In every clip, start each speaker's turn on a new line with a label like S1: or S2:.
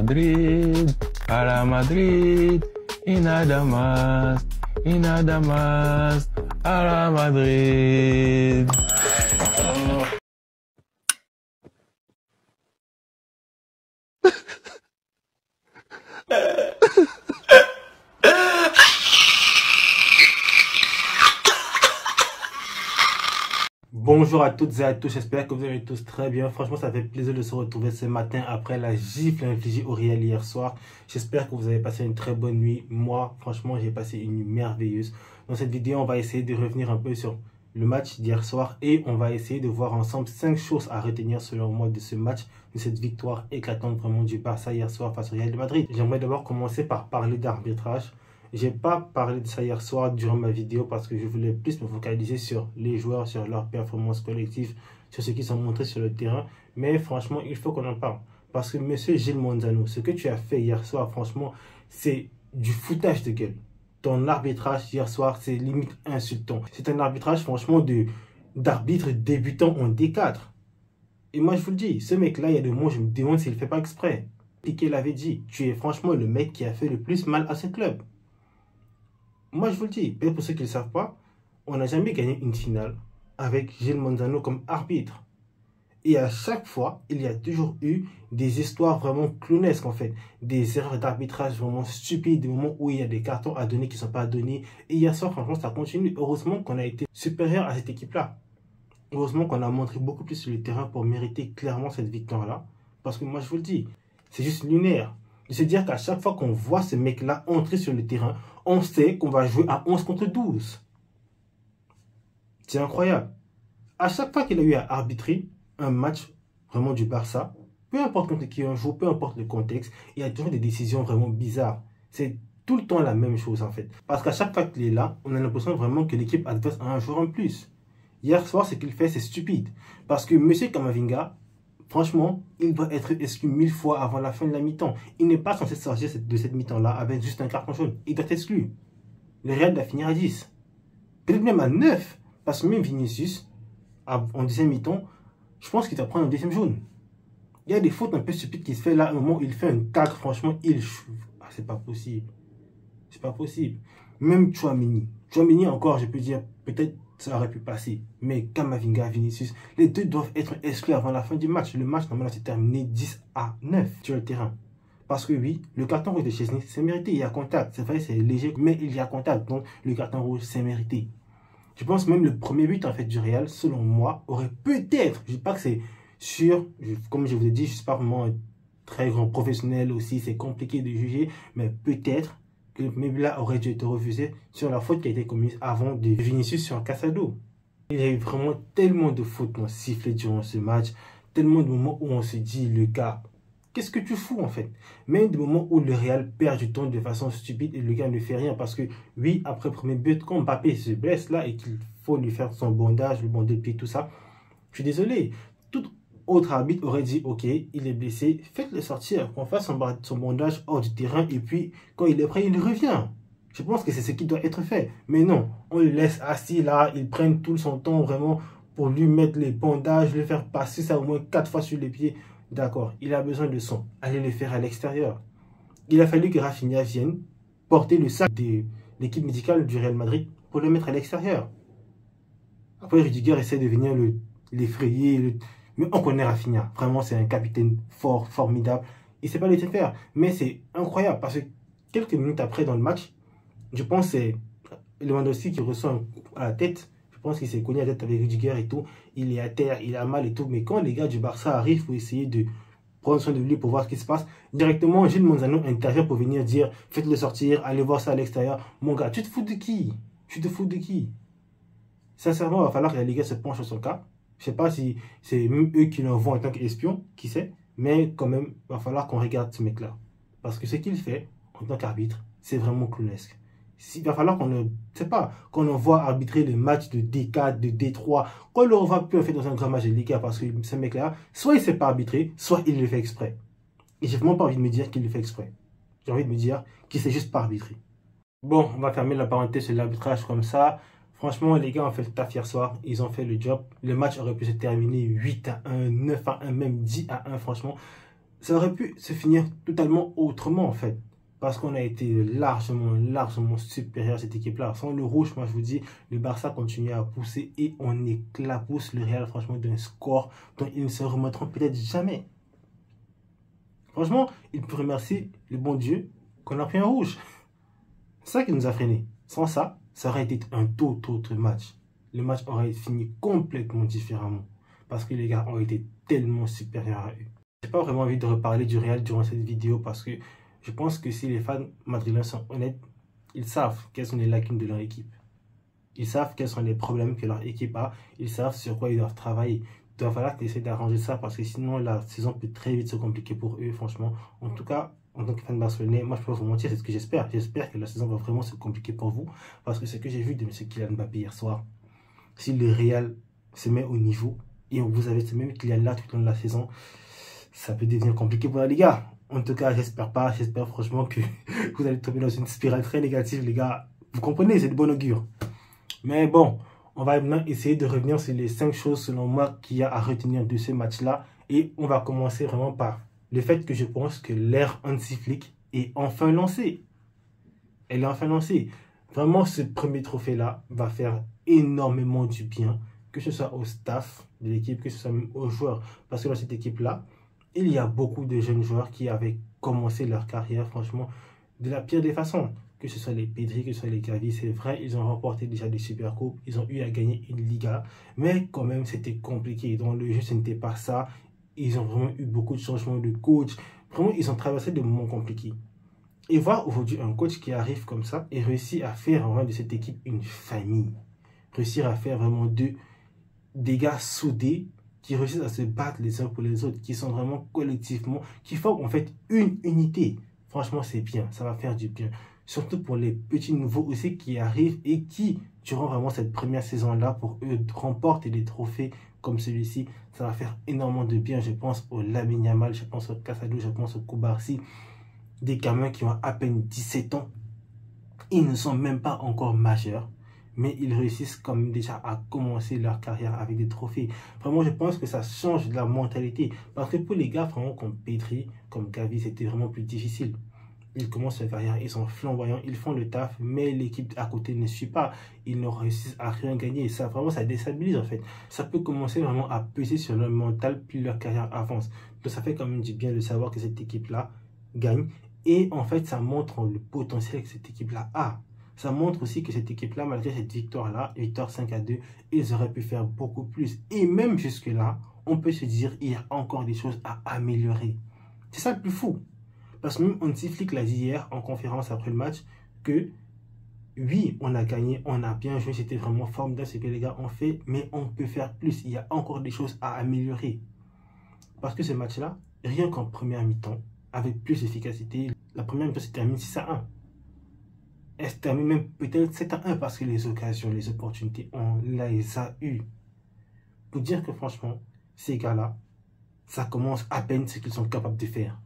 S1: Madrid, a la Madrid, y nada más, a la Madrid.
S2: Bonjour à toutes et à tous, j'espère que vous allez tous très bien. Franchement, ça fait plaisir de se retrouver ce matin après la gifle infligée au Real hier soir. J'espère que vous avez passé une très bonne nuit. Moi, franchement, j'ai passé une nuit merveilleuse. Dans cette vidéo, on va essayer de revenir un peu sur le match d'hier soir et on va essayer de voir ensemble 5 choses à retenir selon moi de ce match, de cette victoire éclatante vraiment du Barça hier soir face au Real de Madrid. J'aimerais d'abord commencer par parler d'arbitrage. J'ai pas parlé de ça hier soir durant ma vidéo parce que je voulais plus me focaliser sur les joueurs, sur leur performance collective, sur ce qu'ils sont montrés sur le terrain. Mais franchement, il faut qu'on en parle. Parce que monsieur Gilles Manzano, ce que tu as fait hier soir, franchement, c'est du foutage de gueule. Ton arbitrage hier soir, c'est limite insultant. C'est un arbitrage, franchement, d'arbitre débutant en D4. Et moi, je vous le dis, ce mec-là, il y a des moments, je me demande s'il ne fait pas exprès. Piqué l'avait dit, tu es franchement le mec qui a fait le plus mal à ce club. Moi, je vous le dis, peut-être pour ceux qui ne le savent pas, on n'a jamais gagné une finale avec Gilles Manzano comme arbitre. Et à chaque fois, il y a toujours eu des histoires vraiment clownesques en fait. Des erreurs d'arbitrage vraiment stupides, des moments où il y a des cartons à donner qui ne sont pas donnés. Et hier soir, franchement, ça continue. Heureusement qu'on a été supérieur à cette équipe-là. Heureusement qu'on a montré beaucoup plus sur le terrain pour mériter clairement cette victoire-là. Parce que moi, je vous le dis, c'est juste lunaire. De se dire qu'à chaque fois qu'on voit ce mec-là entrer sur le terrain, on sait qu'on va jouer à 11 contre 12. C'est incroyable. À chaque fois qu'il a eu à arbitrer un match vraiment du Barça, peu importe contre qui on joue, peu importe le contexte, il y a toujours des décisions vraiment bizarres. C'est tout le temps la même chose en fait. Parce qu'à chaque fois qu'il est là, on a l'impression vraiment que l'équipe adverse a un joueur en plus. Hier soir, ce qu'il fait, c'est stupide. Parce que M. Camavinga, franchement, il doit être exclu 1000 fois avant la fin de la mi-temps. Il n'est pas censé sortir de cette mi-temps-là avec juste un carton jaune. Il doit être exclu. Le Real doit finir à 10. Peut-être même à 9. Parce que même Vinicius, en deuxième mi-temps, je pense qu'il doit prendre un deuxième jaune. Il y a des fautes un peu stupides qui se fait là. À un moment où il fait un tacle, franchement, c'est pas possible. C'est pas possible. Même Tchouaméni. Tchouaméni encore, je peux dire, peut-être ça aurait pu passer. Mais Camavinga, Vinicius, les deux doivent être exclus avant la fin du match. Le match, normalement, s'est terminé 10-9 sur le terrain. Parce que oui, le carton rouge de Chesney, c'est mérité. Il y a contact. C'est vrai, c'est léger, mais il y a contact. Donc, le carton rouge, c'est mérité. Je pense même le premier but, en fait, du Real, selon moi, aurait peut-être, je ne dis pas que c'est sûr, comme je vous ai dit, je ne suis pas vraiment un très grand professionnel aussi, c'est compliqué de juger, mais peut-être que le premier but là aurait dû être refusé sur la faute qui a été commise avant de Vinicius sur Casado. Il y a eu vraiment tellement de fautes sifflées durant ce match, tellement de moments où on se dit, le gars, qu'est-ce que tu fous en fait? Même des moments où le Real perd du temps de façon stupide et le gars ne fait rien parce que oui, après le premier but, quand Mbappé se blesse là et qu'il faut lui faire son bandage, le bandage de pied, tout ça, je suis désolé. Tout autre arbitre aurait dit, ok, il est blessé, faites-le sortir, qu'on fasse son bandage hors du terrain et puis quand il est prêt, il revient. Je pense que c'est ce qui doit être fait. Mais non, on le laisse assis là, ils prennent tout son temps vraiment pour lui mettre les bandages, le faire passer ça au moins 4 fois sur les pieds. D'accord, il a besoin de son. Allez le faire à l'extérieur. Il a fallu que Rafinha vienne porter le sac de l'équipe médicale du Real Madrid pour le mettre à l'extérieur. Après, Rudiger essaie de venir l'effrayer. Mais on connaît Rafinha. Vraiment, c'est un capitaine fort, formidable. Il ne sait pas laisser faire. Mais c'est incroyable parce que quelques minutes après dans le match, je pense que c'est Lewandowski qui reçoit un coup à la tête. Je pense qu'il s'est cogné la tête avec Rudiger et tout. Il est à terre, il a mal et tout. Mais quand les gars du Barça arrivent pour essayer de prendre soin de lui pour voir ce qui se passe, directement, Gilles Manzano intervient pour venir dire faites-le sortir, allez voir ça à l'extérieur. Mon gars, tu te fous de qui? Tu te fous de qui? Sincèrement, il va falloir que la Liga se penche sur son cas. Je ne sais pas si c'est même eux qui l'envoient en tant qu'espion, qui sait. Mais quand même, il va falloir qu'on regarde ce mec-là. Parce que ce qu'il fait en tant qu'arbitre, c'est vraiment clownesque. Il va falloir qu'on envoie arbitrer les matchs de D4, de D3, qu'on ne le revoit plus en fait dans un grand match de Liga parce que ce mec-là, soit il ne sait pas arbitrer, soit il le fait exprès. Et j'ai vraiment pas envie de me dire qu'il le fait exprès. J'ai envie de me dire qu'il ne sait juste pas arbitrer. Bon, on va fermer la parenthèse sur l'arbitrage comme ça. Franchement, les gars ont fait le taf hier soir. Ils ont fait le job. Le match aurait pu se terminer 8-1, 9-1, même 10-1, franchement. ça aurait pu se finir totalement autrement en fait. Parce qu'on a été largement supérieur à cette équipe-là. Sans le rouge, moi je vous dis, le Barça continue à pousser et on éclabousse le Real franchement d'un score dont ils ne se remettront peut-être jamais. Franchement, il peut remercier le bon Dieu qu'on a pris un rouge. C'est ça qui nous a freinés. Sans ça, ça aurait été un tout autre match. Le match aurait fini complètement différemment. Parce que les gars ont été tellement supérieurs à eux. J'ai pas vraiment envie de reparler du Real durant cette vidéo parce que je pense que si les fans madrilènes sont honnêtes, ils savent quelles sont les lacunes de leur équipe. Ils savent quels sont les problèmes que leur équipe a. Ils savent sur quoi ils doivent travailler. Il doit falloir qu'ils essaient d'arranger ça parce que sinon la saison peut très vite se compliquer pour eux, franchement. En tout cas, en tant que fan barcelonais, moi je peux vous mentir, c'est ce que j'espère. J'espère que la saison va vraiment se compliquer pour vous parce que ce que j'ai vu de M. Kylian Mbappé hier soir, si le Real se met au niveau et vous avez ce même Kylian là tout au long de la saison, ça peut devenir compliqué pour la Liga. En tout cas, j'espère pas. J'espère franchement que vous allez tomber dans une spirale très négative, les gars. Vous comprenez, c'est de bon augure. Mais bon, on va maintenant essayer de revenir sur les 5 choses, selon moi, qu'il y a à retenir de ce match-là. Et on va commencer vraiment par le fait que je pense que l'ère Hansi Flick est enfin lancée. Elle est enfin lancée. Vraiment, ce premier trophée-là va faire énormément du bien, que ce soit au staff de l'équipe, que ce soit même aux joueurs. Parce que dans cette équipe-là, il y a beaucoup de jeunes joueurs qui avaient commencé leur carrière, franchement, de la pire des façons. Que ce soit les Pedri, que ce soit les Gavi, c'est vrai, ils ont remporté déjà des Supercoupes, ils ont eu à gagner une Liga, mais quand même, c'était compliqué. Dans le jeu, ce n'était pas ça. Ils ont vraiment eu beaucoup de changements de coach. Vraiment, ils ont traversé des moments compliqués. Et voir aujourd'hui un coach qui arrive comme ça et réussit à faire vraiment de cette équipe une famille. Réussir à faire vraiment des gars soudés, qui réussissent à se battre les uns pour les autres, qui sont vraiment collectivement, qui forment en fait une unité. Franchement, c'est bien, ça va faire du bien. Surtout pour les petits nouveaux aussi qui arrivent et qui, durant vraiment cette première saison-là, pour eux, remportent des trophées comme celui-ci. Ça va faire énormément de bien. Je pense au Lamine Yamal, je pense au Casado, je pense au Koubarsi. Des gamins qui ont à peine 17 ans. Ils ne sont même pas encore majeurs. Mais ils réussissent quand même déjà à commencer leur carrière avec des trophées. Vraiment, je pense que ça change de la mentalité. Parce que pour les gars, vraiment, comme Pedri, comme Gavi, c'était vraiment plus difficile. Ils commencent leur carrière, ils sont flamboyants, ils font le taf, mais l'équipe à côté ne suit pas. Ils ne réussissent à rien gagner. Et ça, vraiment, ça déstabilise en fait. Ça peut commencer vraiment à peser sur leur mental, puis leur carrière avance. Donc ça fait quand même du bien de savoir que cette équipe-là gagne. Et en fait, ça montre le potentiel que cette équipe-là a. Ça montre aussi que cette équipe-là, malgré cette victoire-là, victoire 5-2, ils auraient pu faire beaucoup plus. Et même jusque-là, on peut se dire qu'il y a encore des choses à améliorer. C'est ça le plus fou. Parce que même Hansi Flick l'a dit hier en conférence après le match, que oui, on a gagné, on a bien joué, c'était vraiment formidable ce que les gars ont fait, mais on peut faire plus. Il y a encore des choses à améliorer. Parce que ce match-là, rien qu'en première mi-temps, avec plus d'efficacité, la première mi-temps se termine 6-1. Elle se termine même peut-être 7-1 parce que les occasions, les opportunités, on les a eues. Pour dire que franchement, ces gars-là, ça commence à peine ce qu'ils sont capables de faire.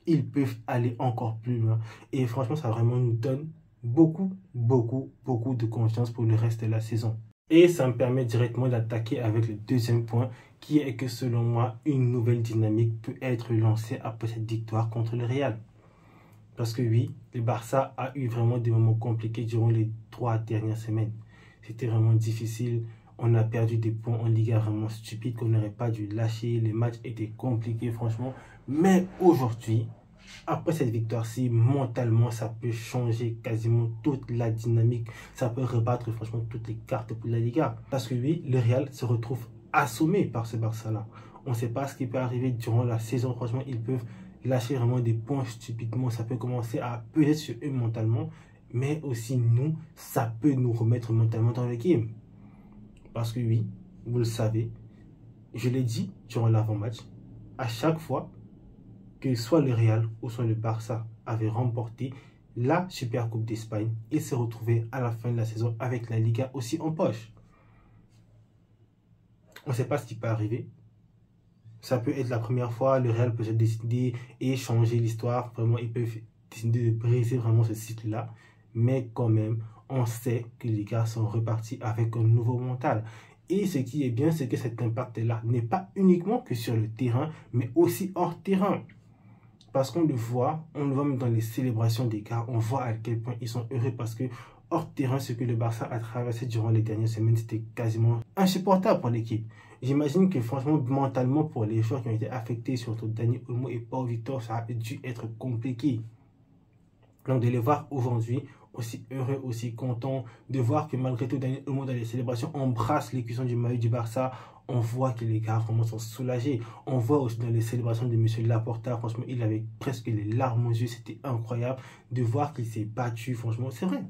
S2: Ils peuvent aller encore plus loin. Et franchement, ça vraiment nous donne beaucoup de confiance pour le reste de la saison. Et ça me permet directement d'attaquer avec le deuxième point, qui est que selon moi, une nouvelle dynamique peut être lancée après cette victoire contre le Real. Parce que oui, le Barça a eu vraiment des moments compliqués durant les 3 dernières semaines. C'était vraiment difficile. On a perdu des points en Liga vraiment stupides qu'on n'aurait pas dû lâcher. Les matchs étaient compliqués, franchement. Mais aujourd'hui, après cette victoire-ci, mentalement, ça peut changer quasiment toute la dynamique. Ça peut rebattre, franchement, toutes les cartes pour la Liga. Parce que oui, le Real se retrouve assommé par ce Barça-là. On ne sait pas ce qui peut arriver durant la saison. Franchement, ils peuvent lâcher vraiment des points stupidement. Ça peut commencer à peser sur eux mentalement. Mais aussi, nous, ça peut nous remettre mentalement dans le game. Parce que oui, vous le savez, je l'ai dit durant l'avant-match, à chaque fois que soit le Real ou soit le Barça avait remporté la Supercoupe d'Espagne, ils se retrouvaient à la fin de la saison avec la Liga aussi en poche. On ne sait pas ce qui peut arriver. Ça peut être la première fois, le Real peut se décider et changer l'histoire. Vraiment, ils peuvent décider de briser vraiment ce cycle-là. Mais quand même, on sait que les gars sont repartis avec un nouveau mental. Et ce qui est bien, c'est que cet impact-là n'est pas uniquement que sur le terrain, mais aussi hors terrain. Parce qu'on le voit même dans les célébrations des gars, on voit à quel point ils sont heureux parce que hors terrain, ce que le Barça a traversé durant les dernières semaines, c'était quasiment insupportable pour l'équipe. J'imagine que franchement, mentalement, pour les joueurs qui ont été affectés, surtout Dani Olmo et Pau Victor, ça a dû être compliqué. Donc de les voir aujourd'hui aussi heureux, aussi contents, de voir que malgré tout, Dani Olmo dans les célébrations embrasse les cuissons du maillot du Barça. On voit que les gars vraiment sont soulagés. On voit aussi dans les célébrations de M. Laporta, franchement, il avait presque les larmes aux yeux. C'était incroyable de voir qu'il s'est battu, franchement, c'est vrai.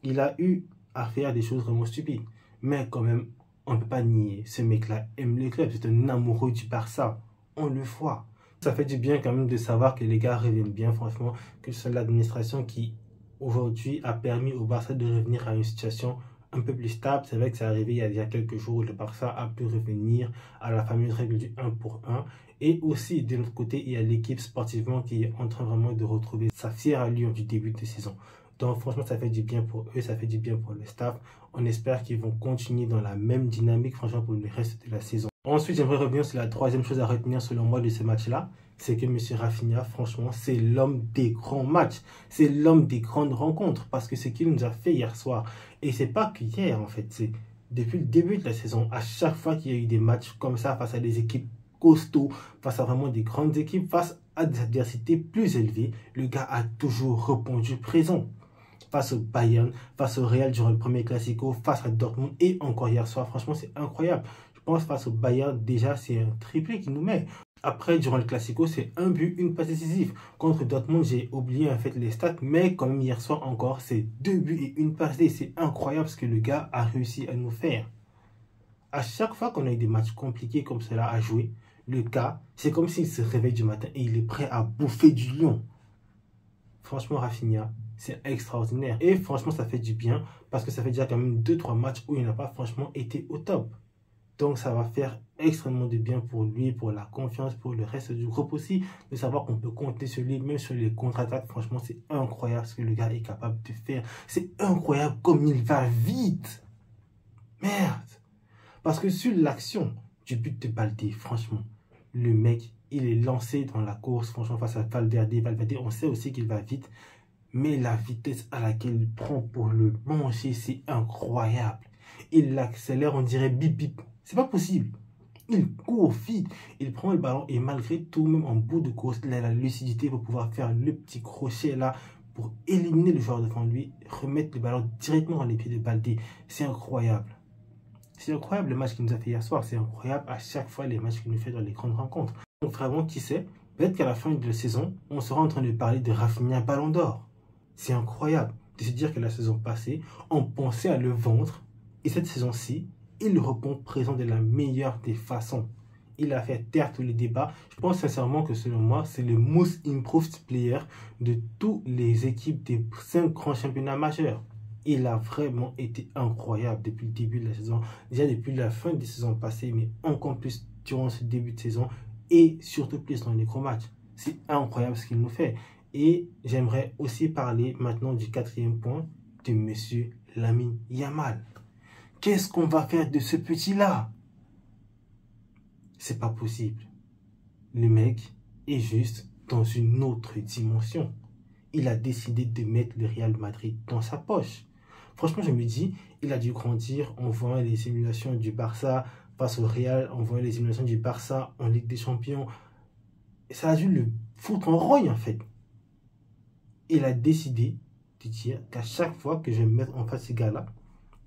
S2: Il a eu à faire des choses vraiment stupides. Mais quand même, on ne peut pas nier. Ce mec-là aime le club. C'est un amoureux du Barça. On le voit. Ça fait du bien quand même de savoir que les gars reviennent bien, franchement. Que c'est l'administration qui, aujourd'hui, a permis au Barça de revenir à une situation un peu plus stable. C'est vrai que c'est arrivé il y a déjà quelques jours où le Barça a pu revenir à la fameuse règle du 1 pour 1. Et aussi, de l'autre côté, il y a l'équipe sportivement qui est en train vraiment de retrouver sa fière allure du début de saison. Donc franchement, ça fait du bien pour eux, ça fait du bien pour le staff. On espère qu'ils vont continuer dans la même dynamique, franchement, pour le reste de la saison. Ensuite, j'aimerais revenir sur la troisième chose à retenir selon moi de ce match-là. C'est que M. Rafinha, franchement, c'est l'homme des grands matchs. C'est l'homme des grandes rencontres. Parce que ce qu'il nous a fait hier soir, et c'est pas qu'hier en fait, c'est depuis le début de la saison, à chaque fois qu'il y a eu des matchs comme ça, face à des équipes costauds, face à vraiment des grandes équipes, face à des adversités plus élevées, le gars a toujours répondu présent. Face au Bayern, face au Real durant le premier Classico, face à Dortmund et encore hier soir. Franchement, c'est incroyable. Je pense face au Bayern, déjà, c'est un triplé qui nous met. Après, durant le Classico, c'est un but, une passe décisive. Contre Dortmund, j'ai oublié en fait les stats, mais comme hier soir encore, c'est 2 buts et une passe D. C'est incroyable ce que le gars a réussi à nous faire. À chaque fois qu'on a eu des matchs compliqués comme cela à jouer, le gars, c'est comme s'il se réveille du matin et il est prêt à bouffer du lion. Franchement, Rafinha, c'est extraordinaire. Et franchement, ça fait du bien parce que ça fait déjà quand même 2-3 matchs où il n'a pas franchement été au top. Donc, ça va faire extrêmement de bien pour lui, pour la confiance, pour le reste du groupe aussi, de savoir qu'on peut compter sur lui, même sur les contre-attaques. Franchement, c'est incroyable ce que le gars est capable de faire. C'est incroyable comme il va vite. Merde. Parce que sur l'action du but de Baldé, franchement, le mec, il est lancé dans la course, franchement, face à Valverde. Valverde, on sait aussi qu'il va vite. Mais la vitesse à laquelle il prend pour le manger, c'est incroyable. Il l'accélère, on dirait bip bip. C'est pas possible. Il court vite. Il prend le ballon et malgré tout, même en bout de course, il a la lucidité pour pouvoir faire le petit crochet là pour éliminer le joueur devant lui, remettre le ballon directement dans les pieds de Baldé. C'est incroyable. C'est incroyable le match qu'il nous a fait hier soir. C'est incroyable à chaque fois les matchs qu'il nous fait dans les grandes rencontres. Donc vraiment, qui sait, peut-être qu'à la fin de la saison, on sera en train de parler de Rafinha Ballon d'Or. C'est incroyable de se dire que la saison passée, on pensait à le vendre. Et cette saison-ci, il répond présent de la meilleure des façons. Il a fait taire tous les débats. Je pense sincèrement que selon moi, c'est le most improved player de toutes les équipes des 5 grands championnats majeurs. Il a vraiment été incroyable depuis le début de la saison. Déjà depuis la fin des saisons passées, mais encore plus durant ce début de saison. Et surtout plus dans les gros matchs. C'est incroyable ce qu'il nous fait. Et j'aimerais aussi parler maintenant du 4e point de M. Lamine Yamal. Qu'est-ce qu'on va faire de ce petit-là? C'est pas possible. Le mec est juste dans une autre dimension. Il a décidé de mettre le Real Madrid dans sa poche. Franchement, je me dis, il a dû grandir en voyant les simulations du Barça face au Real, en voyant les simulations du Barça en Ligue des Champions. Et ça a dû le foutre en rogne en fait. Il a décidé de dire qu'à chaque fois que je vais me mettre en face de ces gars-là,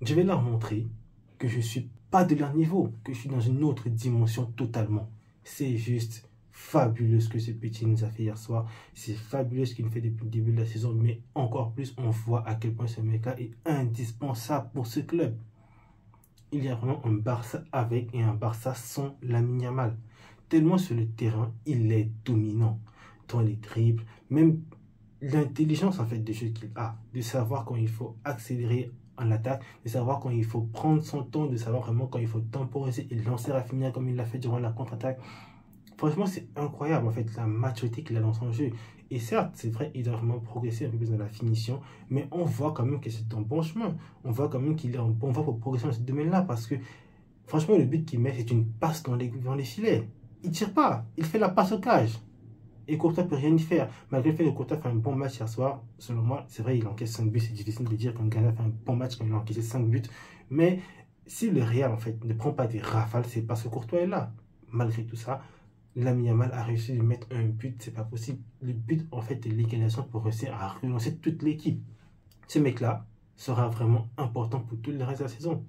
S2: je vais leur montrer que je ne suis pas de leur niveau, que je suis dans une autre dimension totalement. C'est juste fabuleux ce que ce petit nous a fait hier soir. C'est fabuleux ce qu'il nous fait depuis le début de la saison, mais encore plus, on voit à quel point ce mec-là est indispensable pour ce club. Il y a vraiment un Barça avec et un Barça sans Lamine Yamal. Tellement sur le terrain, il est dominant dans les dribbles, même l'intelligence en fait de jeu qu'il a, de savoir quand il faut accélérer en attaque, de savoir quand il faut prendre son temps, de savoir vraiment quand il faut temporiser et lancer Rafinha comme il l'a fait durant la contre-attaque. Franchement, c'est incroyable en fait la maturité qu'il a dans son jeu. Et certes, c'est vrai, il doit vraiment progresser un peu plus dans la finition, mais on voit quand même que c'est un bon chemin. On voit quand même qu'il est en bon voie pour progresser dans ce domaine-là parce que Franchement, le but qu'il met, c'est une passe dans les filets. Il tire pas, il fait la passe au cage. Et Courtois peut rien y faire. Malgré le fait que Courtois fait un bon match hier soir, selon moi, c'est vrai, il encaisse 5 buts. C'est difficile de dire qu'un Ghana fait un bon match quand il a encaissé 5 buts. Mais si le Real, en fait, ne prend pas des rafales, c'est parce que Courtois est là. Malgré tout ça, Lamine Yamal a réussi à mettre un but, c'est pas possible. Le but, en fait, est l'égalisation pour réussir à relancer toute l'équipe. Ce mec-là sera vraiment important pour tout le reste de la saison.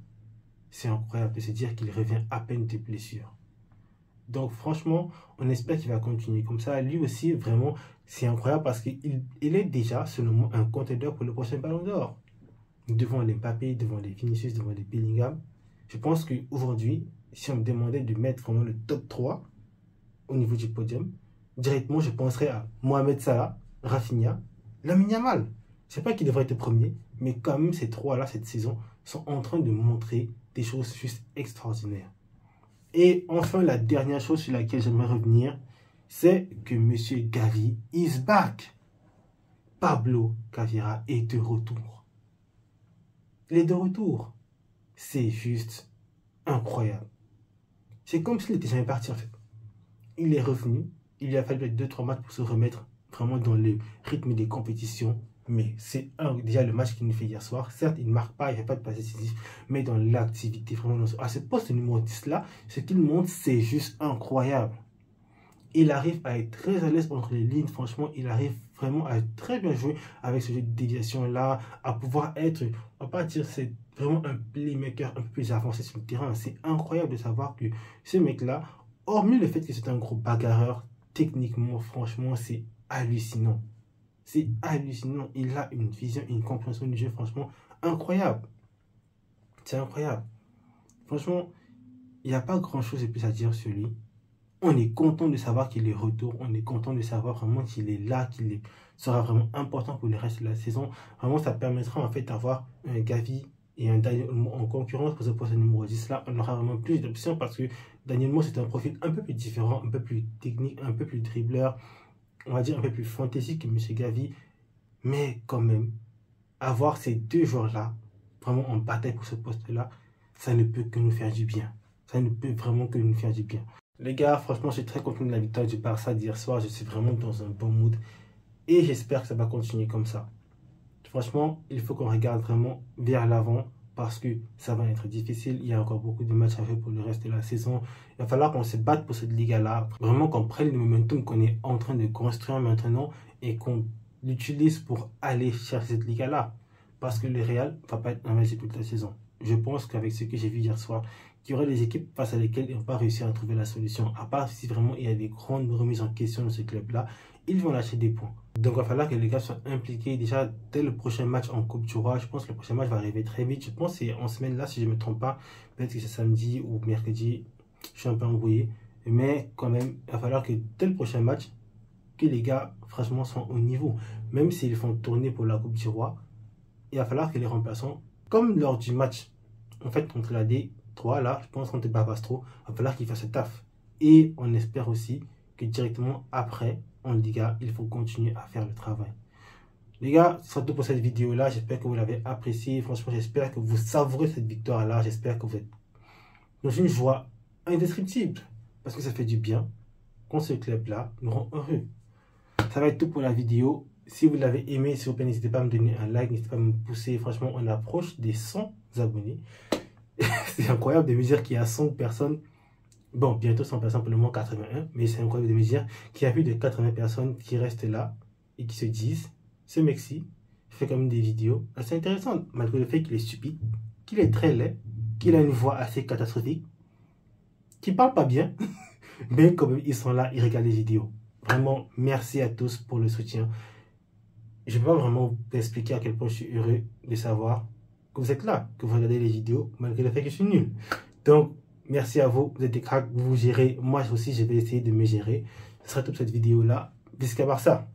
S2: C'est incroyable de se dire qu'il revient à peine de blessure. Donc franchement, on espère qu'il va continuer comme ça. Lui aussi, vraiment, c'est incroyable parce qu'il est déjà, selon moi, un contender pour le prochain Ballon d'Or. Devant les Mbappé, devant les Vinicius, devant les Bellingham. Je pense qu'aujourd'hui, si on me demandait de mettre vraiment le top 3 au niveau du podium, directement, je penserais à Mohamed Salah, Rafinha, Lamine Yamal. Je ne sais pas qui devrait être premier, mais quand même, ces trois-là, cette saison, sont en train de montrer des choses juste extraordinaires. Et enfin, la dernière chose sur laquelle j'aimerais revenir, c'est que M. Gavi is back. Pablo Caveira est de retour. Il est de retour. C'est juste incroyable. C'est comme s'il n'était jamais parti en fait. Il est revenu. Il lui a fallu 2-3 matchs pour se remettre vraiment dans le rythme des compétitions. Mais c'est déjà le match qu'il nous fait hier soir. Certes, il ne marque pas, il ne fait pas de passe décisif, mais dans l'activité, vraiment, à ce poste numéro 10-là, ce qu'il montre, c'est juste incroyable. Il arrive à être très à l'aise entre les lignes, franchement, il arrive vraiment à très bien jouer avec ce jeu de déviation-là, à pouvoir être, on va pas dire, c'est vraiment un playmaker un peu plus avancé sur le terrain. C'est incroyable de savoir que ce mec-là, hormis le fait que c'est un gros bagarreur, techniquement, franchement, c'est hallucinant. C'est hallucinant. Il a une vision, une compréhension du jeu, franchement, incroyable. C'est incroyable. Franchement, il n'y a pas grand-chose de plus à dire sur lui. On est content de savoir qu'il est retour. On est content de savoir vraiment qu'il est là, qu'il sera vraiment important pour le reste de la saison. Vraiment, ça permettra en fait d'avoir un Gavi et un Daniel Olmo en concurrence pour ce poste numéro 10. Là, on aura vraiment plus d'options parce que Daniel Olmo, c'est un profil un peu plus différent, un peu plus technique, un peu plus dribbleur. On va dire un peu plus fantaisique que M. Gavi, mais quand même, avoir ces deux joueurs-là, vraiment en bataille pour ce poste-là, ça ne peut que nous faire du bien. Ça ne peut vraiment que nous faire du bien. Les gars, franchement, je suis très content de la victoire du Barça d'hier soir. Je suis vraiment dans un bon mood et j'espère que ça va continuer comme ça. Franchement, il faut qu'on regarde vraiment vers l'avant parce que ça va être difficile. Il y a encore beaucoup de matchs à faire pour le reste de la saison. Il va falloir qu'on se batte pour cette Liga-là. Vraiment qu'on prenne le momentum qu'on est en train de construire maintenant et qu'on l'utilise pour aller chercher cette Liga-là. Parce que le Real ne va pas être invincible toute la saison. Je pense qu'avec ce que j'ai vu hier soir, qu'il y aurait des équipes face à lesquelles ils n'ont pas réussi à trouver la solution. À part si vraiment il y a des grandes remises en question dans ce club-là, ils vont lâcher des points. Donc il va falloir que les gars soient impliqués déjà dès le prochain match en Coupe du Roi. Je pense que le prochain match va arriver très vite. Je pense que c'est en semaine là, si je ne me trompe pas. Peut-être que c'est samedi ou mercredi. Je suis un peu embrouillé. Mais quand même, il va falloir que dès le prochain match, que les gars, franchement, soient au niveau. Même s'ils font tourner pour la Coupe du Roi, il va falloir que les remplaçants, comme lors du match, en fait, contre la D3, là, je pense contre Barbastro, il va falloir qu'ils fassent le taf. Et on espère aussi que directement après, en Liga, il faut continuer à faire le travail. Les gars, ce sera tout pour cette vidéo-là. J'espère que vous l'avez apprécié. Franchement, j'espère que vous savourez cette victoire-là. J'espère que vous êtes dans une joie indescriptible. Parce que ça fait du bien quand ce club-là nous rend heureux. Ça va être tout pour la vidéo. Si vous l'avez aimé, s'il vous plaît, n'hésitez pas à me donner un like. N'hésitez pas à me pousser. Franchement, on approche des 100 abonnés. C'est incroyable de me dire qu'il y a 100 personnes. Bon, bientôt 100 personnes, pour le moment 81. Mais c'est incroyable de me dire qu'il y a plus de 80 personnes qui restent là et qui se disent, ce mec-ci fait quand même des vidéos assez intéressantes. Malgré le fait qu'il est stupide, qu'il est très laid, qu'il a une voix assez catastrophique, qu'il parle pas bien. Mais quand même, ils sont là, ils regardent les vidéos. Vraiment, merci à tous pour le soutien. Je ne peux pas vraiment vous expliquer à quel point je suis heureux de savoir que vous êtes là, que vous regardez les vidéos, malgré le fait que je suis nul. Donc, merci à vous, vous êtes des cracks, vous vous gérez. Moi aussi, je vais essayer de me gérer. Ce sera tout pour cette vidéo-là. Visca Barça.